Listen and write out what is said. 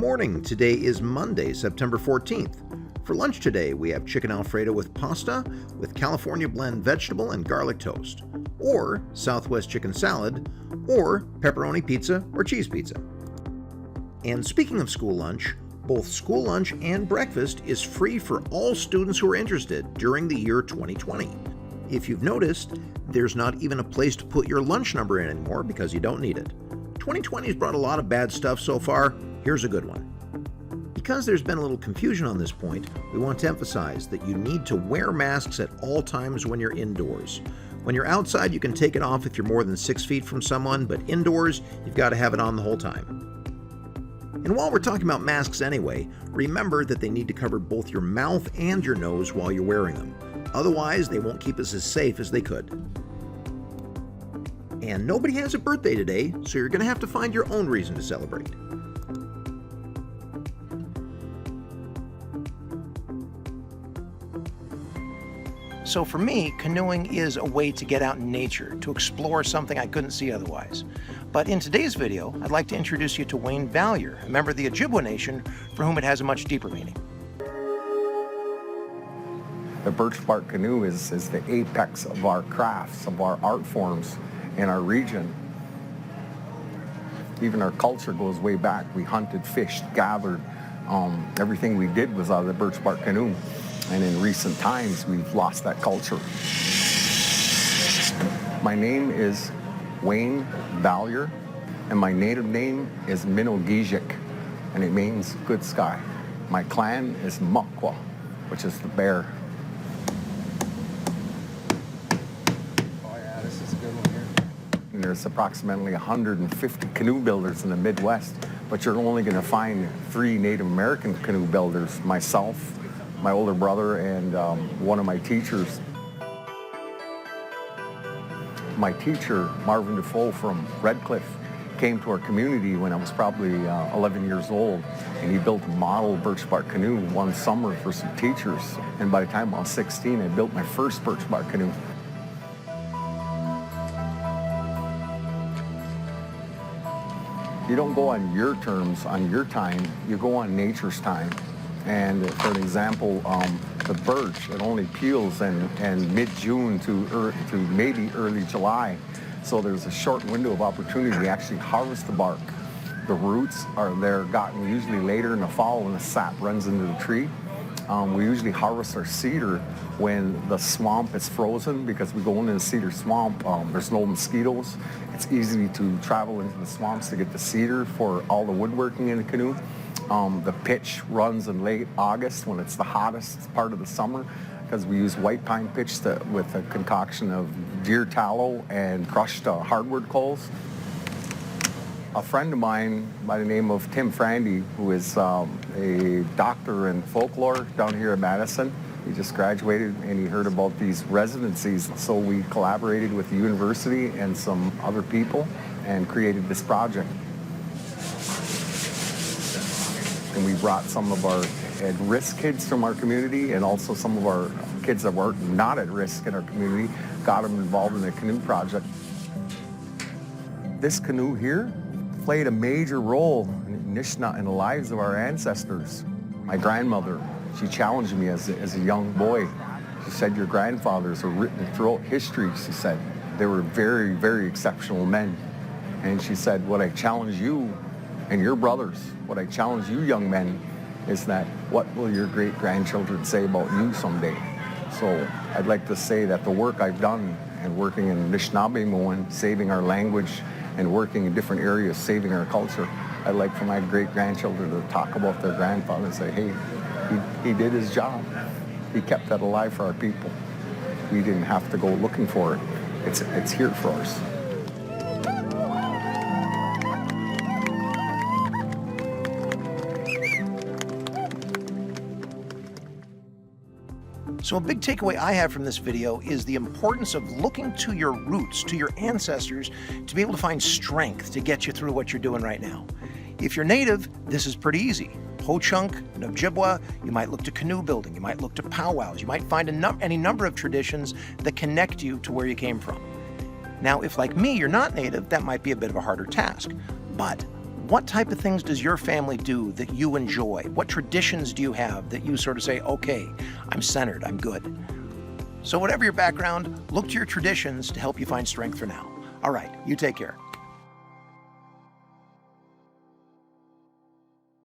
morning. Today is Monday, September 14th. For lunch today, we have chicken Alfredo with pasta with California blend vegetable and garlic toast, or Southwest chicken salad, or pepperoni pizza or cheese pizza. And speaking of school lunch, both school lunch and breakfast is free for all students who are interested during the year 2020. If you've noticed, there's not even a place to put your lunch number in anymore because you don't need it. 2020 has brought a lot of bad stuff so far. Here's a good one. Because there's been a little confusion on this point, we want to emphasize that you need to wear masks at all times when you're indoors. When you're outside, you can take it off if you're more than 6 feet from someone, but indoors, you've got to have it on the whole time. And while we're talking about masks anyway, remember that they need to cover both your mouth and your nose while you're wearing them. Otherwise, they won't keep us as safe as they could. And nobody has a birthday today, so you're going to have to find your own reason to celebrate. So for me, canoeing is a way to get out in nature, to explore something I couldn't see otherwise. But in today's video, I'd like to introduce you to Wayne Vallier, a member of the Ojibwa Nation, for whom it has a much deeper meaning. The Birchbark Canoe is the apex of our crafts, of our art forms in our region. Even our culture goes way back. We hunted, fished, gathered. Everything we did was out of the Birchbark Canoe. And in recent times, we've lost that culture. My name is Wayne Vallier, and my native name is Minogijik, and it means good sky. My clan is Muckwa, which is the bear. Oh yeah, this is a good one here. And there's approximately 150 canoe builders in the Midwest, but you're only going to find 3 Native American canoe builders, myself, my older brother, and one of my teachers. My teacher, Marvin Defoe from Redcliffe, came to our community when I was probably 11 years old, and he built a model Birchbark canoe one summer for some teachers. And by the time I was 16, I built my first Birchbark canoe. You don't go on your terms, on your time, you go on nature's time. And for an example, the birch, it only peels in mid-June to maybe early July. So there's a short window of opportunity to actually harvest the bark. The roots are there gotten usually later in the fall when the sap runs into the tree. We usually harvest our cedar when the swamp is frozen, because we go into the cedar swamp, there's no mosquitoes. It's easy to travel into the swamps to get the cedar for all the woodworking in the canoe. The pitch runs in late August when it's the hottest part of the summer, because we use white pine pitch with a concoction of deer tallow and crushed hardwood coals. A friend of mine by the name of Tim Frandy, who is a doctor in folklore down here in Madison, he just graduated and he heard about these residencies. So we collaborated with the university and some other people and created this project. And we brought some of our at-risk kids from our community, and also some of our kids that were not at risk in our community, got them involved in the canoe project. This canoe here played a major role in Nishna in the lives of our ancestors. My grandmother, she challenged me as a young boy. She said, your grandfathers are written throughout history, she said. They were very, very exceptional men. And she said, what I challenge you and your brothers, what I challenge you young men, is that what will your great-grandchildren say about you someday? So I'd like to say that the work I've done and working in Anishinaabe, saving our language, and working in different areas, saving our culture, I'd like for my great-grandchildren to talk about their grandfather and say, hey, he did his job. He kept that alive for our people. We didn't have to go looking for it. It's here for us. So a big takeaway I have from this video is the importance of looking to your roots, to your ancestors, to be able to find strength to get you through what you're doing right now. If you're native, this is pretty easy. Ho-Chunk, Ojibwa, you might look to canoe building, you might look to powwows, you might find any number of traditions that connect you to where you came from. Now, if like me, you're not native, that might be a bit of a harder task. But What type of things does your family do that you enjoy? What traditions do you have that you sort of say, okay, I'm centered, I'm good? So whatever your background, look to your traditions to help you find strength for now. All right, you take care.